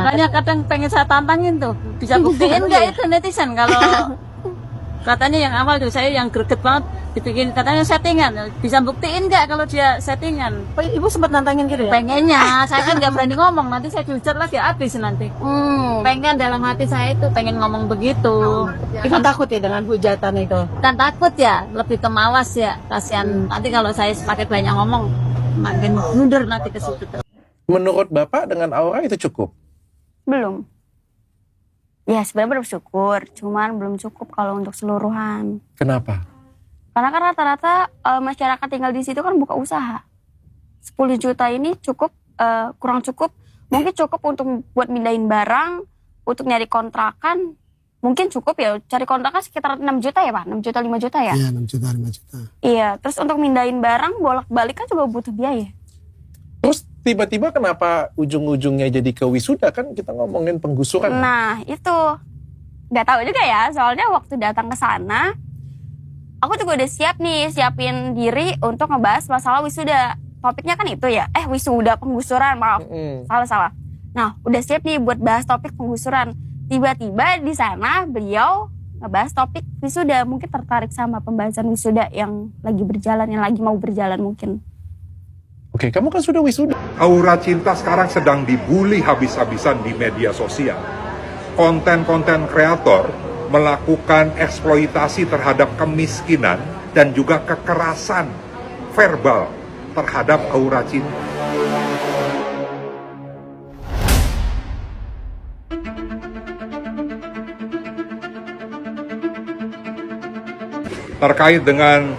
Makanya kadang pengen saya tantangin tuh, bisa buktiin nggak itu netizen kalau katanya yang awal tuh saya yang greget banget dibikin katanya settingan, bisa buktiin nggak kalau dia settingan? Ibu sempat nantangin gitu ya? Pengennya, saya kan nggak berani ngomong, nanti saya dihujat lagi habis nanti. Pengen dalam hati saya itu pengen ngomong begitu. Ibu takut ya dengan hujatan itu? Kan takut ya, lebih ke mawas ya, kasihan nanti kalau saya semakin banyak ngomong makin mundur nanti ke situ. Menurut Bapak dengan aura itu cukup? Belum. Ya sebenarnya bersyukur, cuman belum cukup kalau untuk seluruhan. Kenapa? Karena kan rata-rata masyarakat tinggal di situ kan buka usaha. 10 juta ini cukup, kurang cukup. Mungkin cukup untuk buat mindahin barang, untuk nyari kontrakan. Mungkin cukup ya, cari kontrakan sekitar 6 juta ya Pak? 6 juta, 5 juta ya? Iya, 6 juta, 5 juta. Iya, terus untuk mindahin barang, bolak-balik kan juga butuh biaya. Terus tiba-tiba kenapa ujung-ujungnya jadi ke wisuda? Kan kita ngomongin penggusuran. Nah itu, nggak tahu juga ya, soalnya waktu datang ke sana, aku juga udah siap nih, siapin diri untuk ngebahas masalah wisuda. Topiknya kan itu ya, wisuda penggusuran, maaf, salah. Nah, udah siap nih buat bahas topik penggusuran. Tiba-tiba di sana beliau ngebahas topik wisuda, mungkin tertarik sama pembahasan wisuda yang lagi berjalan, yang lagi mau berjalan mungkin. Oke, kamu kan sudah wisuda. Aura cinta sekarang sedang dibully habis-habisan di media sosial. Konten-konten kreator melakukan eksploitasi terhadap kemiskinan dan juga kekerasan verbal terhadap aura cinta. Terkait dengan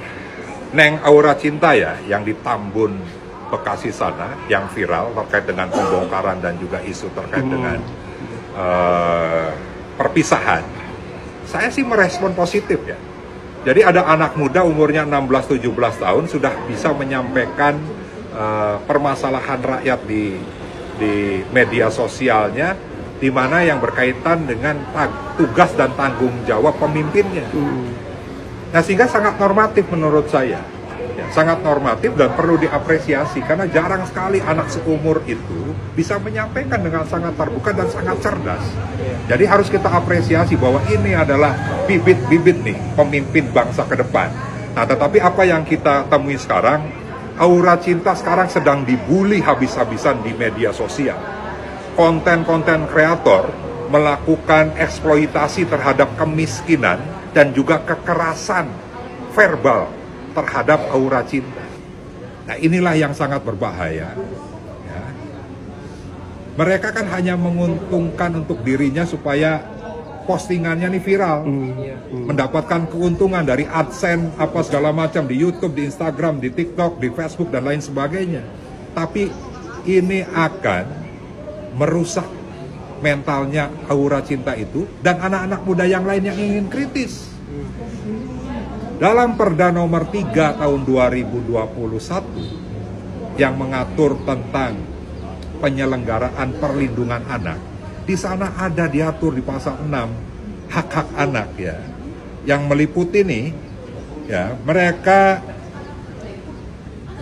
Neng Aura Cinta ya, yang di Tambun, Bekasi sana, yang viral terkait dengan pembongkaran dan juga isu terkait dengan perpisahan. Saya sih merespon positif ya. Jadi ada anak muda umurnya 16-17 tahun sudah bisa menyampaikan permasalahan rakyat di media sosialnya, di mana yang berkaitan dengan tugas dan tanggung jawab pemimpinnya. Nah, sehingga sangat normatif menurut saya. Ya, sangat normatif dan perlu diapresiasi karena jarang sekali anak seumur itu bisa menyampaikan dengan sangat terbuka dan sangat cerdas. Jadi harus kita apresiasi bahwa ini adalah bibit-bibit nih pemimpin bangsa ke depan. Nah, tetapi apa yang kita temui sekarang, aura cinta sekarang sedang dibully habis-habisan di media sosial. Konten-konten kreator melakukan eksploitasi terhadap kemiskinan dan juga kekerasan verbal terhadap aura cinta. Nah, inilah yang sangat berbahaya. Ya. Mereka kan hanya menguntungkan untuk dirinya supaya postingannya nih viral, mendapatkan keuntungan dari AdSense apa segala macam di YouTube, di Instagram, di TikTok, di Facebook dan lain sebagainya. Tapi ini akan merusak mentalnya aura cinta itu dan anak-anak muda yang lain yang ingin kritis. Dalam Perda nomor 3 tahun 2021 yang mengatur tentang penyelenggaraan perlindungan anak, di sana ada diatur di pasal 6 hak-hak anak ya, yang meliputi nih ya, mereka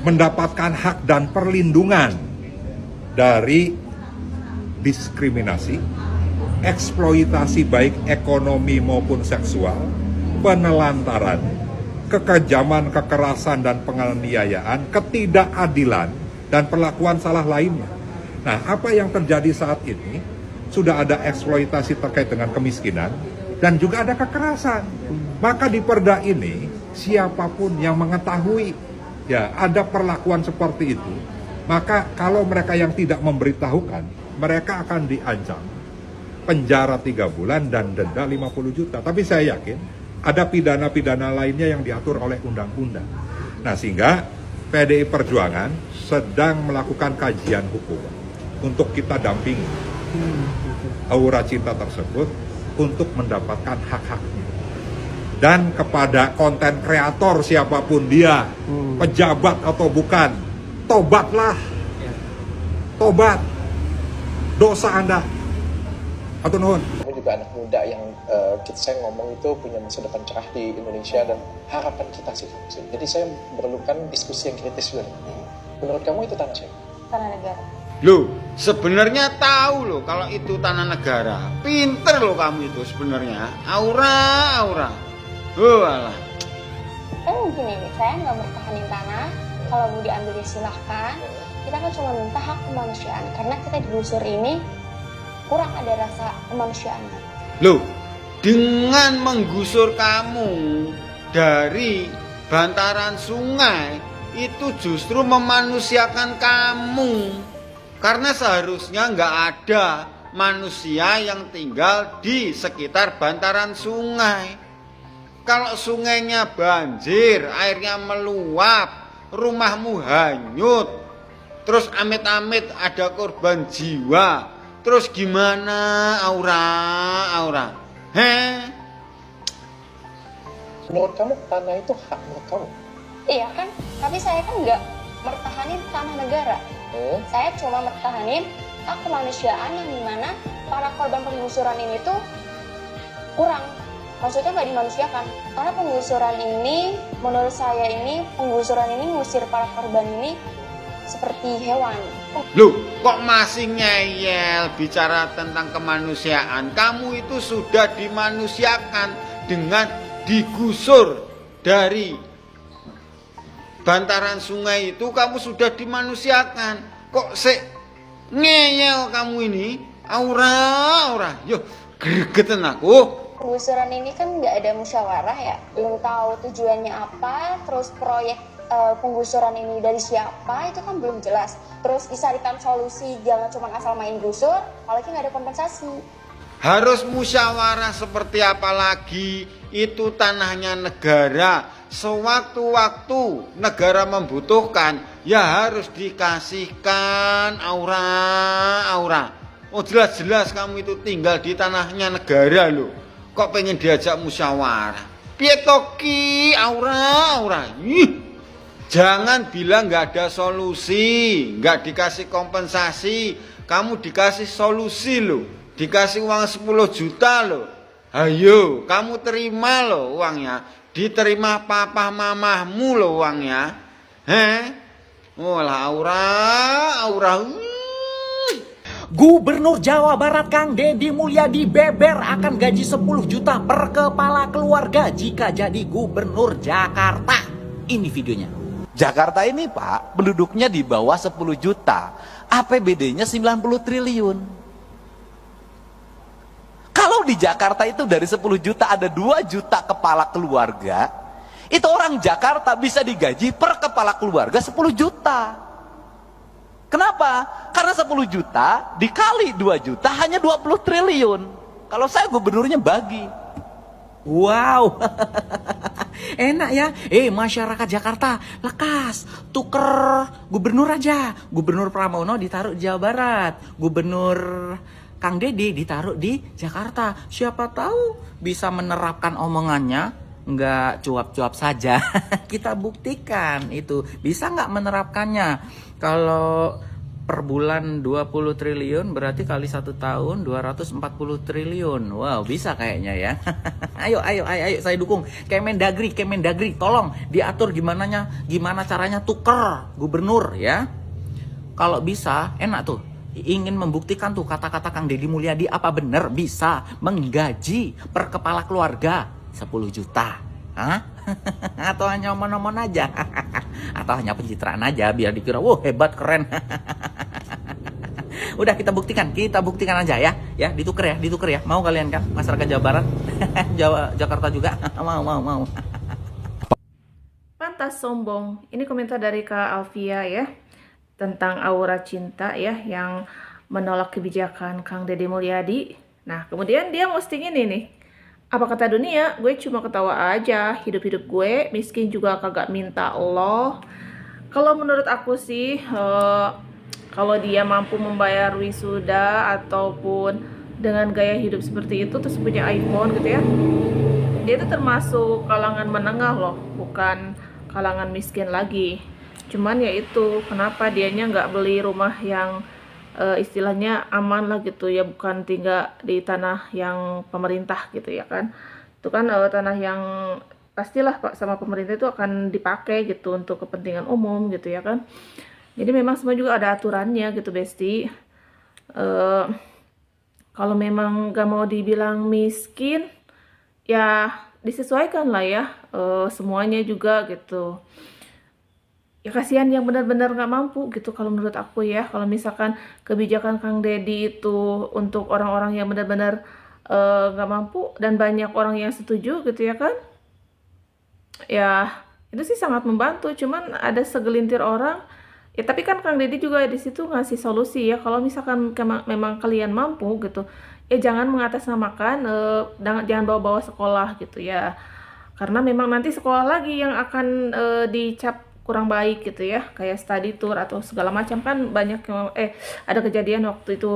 mendapatkan hak dan perlindungan dari diskriminasi, eksploitasi baik ekonomi maupun seksual, penelantaran, kekejaman, kekerasan, dan penganiayaan, ketidakadilan, dan perlakuan salah lainnya. Nah, apa yang terjadi saat ini, sudah ada eksploitasi terkait dengan kemiskinan, dan juga ada kekerasan. Maka di perda ini, siapapun yang mengetahui, ya ada perlakuan seperti itu, maka kalau mereka yang tidak memberitahukan, mereka akan diancam penjara 3 bulan dan denda 50 juta. Tapi saya yakin, ada pidana-pidana lainnya yang diatur oleh undang-undang. Nah, sehingga PDI Perjuangan sedang melakukan kajian hukum untuk kita dampingi aura cinta tersebut untuk mendapatkan hak-haknya. Dan kepada konten kreator siapapun dia, pejabat atau bukan, tobatlah. Tobat. Dosa Anda. Atau nuhun. Kamu juga anak muda yang saya ngomong itu punya masa depan cerah di Indonesia dan harapan kita sih. Jadi saya memerlukan diskusi yang kritis juga. Menurut kamu itu tanah siapa? Tanah negara. Lu Sebenarnya tahu loh kalau itu tanah negara. Pinter loh kamu itu sebenarnya. Aura. Walah. Kan gini, saya nggak mertahanin tanah. Kalau mau diambil ya silahkan. Kita kan cuma minta hak kemanusiaan. Karena kita digusur ini kurang ada rasa kemanusiaan. Loh, dengan menggusur kamu dari bantaran sungai, itu justru memanusiakan kamu. Karena seharusnya nggak ada manusia yang tinggal di sekitar bantaran sungai. Kalau sungainya banjir, airnya meluap, rumahmu hanyut, terus amit-amit ada korban jiwa, terus gimana Aura? Menurut kamu tanah itu hak milik kamu? Iya kan? Tapi saya kan nggak mertahanin tanah negara. Saya cuma mertahanin hak kemanusiaan yang dimana para korban penggusuran ini tuh kurang. Maksudnya nggak dimanusiakan. Karena penggusuran ini, menurut saya ini, penggusuran ini ngusir para korban ini seperti hewan. Loh, kok masih ngeyel bicara tentang kemanusiaan? Kamu itu sudah dimanusiakan dengan digusur dari bantaran sungai itu, kamu sudah dimanusiakan. Kok ngeyel kamu ini? Aura. Yo, gregetan aku. Penggusuran ini kan nggak ada musyawarah ya, belum tahu tujuannya apa, terus proyek penggusuran ini dari siapa itu kan belum jelas. Terus disarikan solusi, jangan cuma asal main gusur, apalagi nggak ada kompensasi. Harus musyawarah seperti apa lagi? Itu tanahnya negara. Sewaktu-waktu negara membutuhkan, ya harus dikasihkan. Aura. Oh jelas-jelas kamu itu tinggal di tanahnya negara loh. Kok pengen diajak musyawarah? Piye toki Aura. Jangan bilang nggak ada solusi, nggak dikasih kompensasi. Kamu dikasih solusi loh. Dikasih uang 10 juta loh. Ayo, kamu terima loh uangnya. Diterima papa mamahmu loh uangnya. Lah Aura. Gubernur Jawa Barat Kang Deddy Mulyadi beber akan gaji 10 juta per kepala keluarga jika jadi gubernur Jakarta. Ini videonya. Jakarta ini Pak, penduduknya di bawah 10 juta. APBD-nya 90 triliun. Kalau di Jakarta itu dari 10 juta ada 2 juta kepala keluarga, itu orang Jakarta bisa digaji per kepala keluarga 10 juta. Kenapa? Karena 10 juta dikali 2 juta hanya 20 triliun. Kalau saya gubernurnya bagi. Wow, enak ya. Masyarakat Jakarta, lekas tuker gubernur aja. Gubernur Pramono ditaruh di Jawa Barat, gubernur Kang Deddy ditaruh di Jakarta. Siapa tahu bisa menerapkan omongannya, nggak cuap-cuap saja. Kita buktikan itu bisa nggak menerapkannya. Kalau per bulan 20 triliun berarti kali 1 tahun 240 triliun. Wow, bisa kayaknya ya. Ayo saya dukung. Kemendagri, tolong diatur gimana caranya tuker gubernur ya. Kalau bisa enak tuh. Ingin membuktikan tuh kata-kata Kang Deddy Mulyadi apa benar bisa menggaji per kepala keluarga 10 juta. Hah? Atau hanya omong-omong aja? Atau hanya pencitraan aja biar dikira wah hebat keren. Udah kita buktikan aja ya. Ya, ditukar ya. Mau kalian kan masyarakat Jawa Barat? Jakarta juga. Mau. Pantas sombong. Ini komentar dari Kak Alfia ya. Tentang aura cinta ya yang menolak kebijakan Kang Deddy Mulyadi. Nah, kemudian dia posting ini nih. Apa kata dunia? Gue cuma ketawa aja. Hidup-hidup gue miskin juga kagak minta Allah. Kalau menurut aku sih, kalau dia mampu membayar wisuda ataupun dengan gaya hidup seperti itu terus punya iPhone gitu ya, dia itu termasuk kalangan menengah loh, bukan kalangan miskin lagi. Cuman ya itu, kenapa dianya nggak beli rumah yang istilahnya aman lah gitu ya, bukan tinggal di tanah yang pemerintah gitu ya kan. Itu kan tanah yang pastilah Pak sama pemerintah itu akan dipakai gitu untuk kepentingan umum gitu ya kan. Jadi memang semua juga ada aturannya gitu Besti. eh, kalau memang gak mau dibilang miskin, ya disesuaikan lah ya, semuanya juga gitu. Ya kasihan yang benar-benar nggak mampu gitu kalau menurut aku ya. Kalau misalkan kebijakan Kang Deddy itu untuk orang-orang yang benar-benar nggak mampu dan banyak orang yang setuju gitu ya kan, ya itu sih sangat membantu. Cuman ada segelintir orang ya, tapi kan Kang Deddy juga di situ ngasih solusi ya. Kalau misalkan memang kalian mampu gitu, ya jangan mengatasnamakan, jangan bawa-bawa sekolah gitu ya, karena memang nanti sekolah lagi yang akan dicap kurang baik gitu ya, kayak study tour atau segala macam. Kan banyak yang ada kejadian waktu itu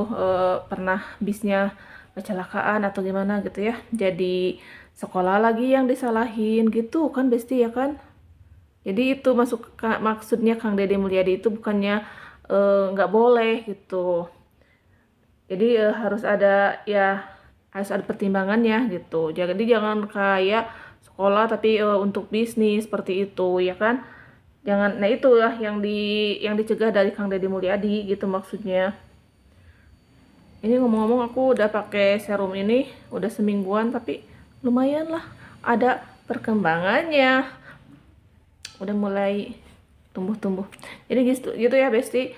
pernah bisnya kecelakaan atau gimana gitu ya, jadi sekolah lagi yang disalahin gitu kan Besti ya kan. Jadi itu maksudnya Kang Deddy Mulyadi itu bukannya nggak boleh gitu. Jadi harus ada pertimbangannya gitu. Jadi jangan kayak sekolah tapi untuk bisnis seperti itu ya kan. Jangan, nah itulah yang dicegah dari Kang Deddy Mulyadi gitu maksudnya. Ini ngomong-ngomong aku udah pakai serum ini udah semingguan, tapi lumayan lah ada perkembangannya. Udah mulai tumbuh-tumbuh. Jadi gitu ya Besti.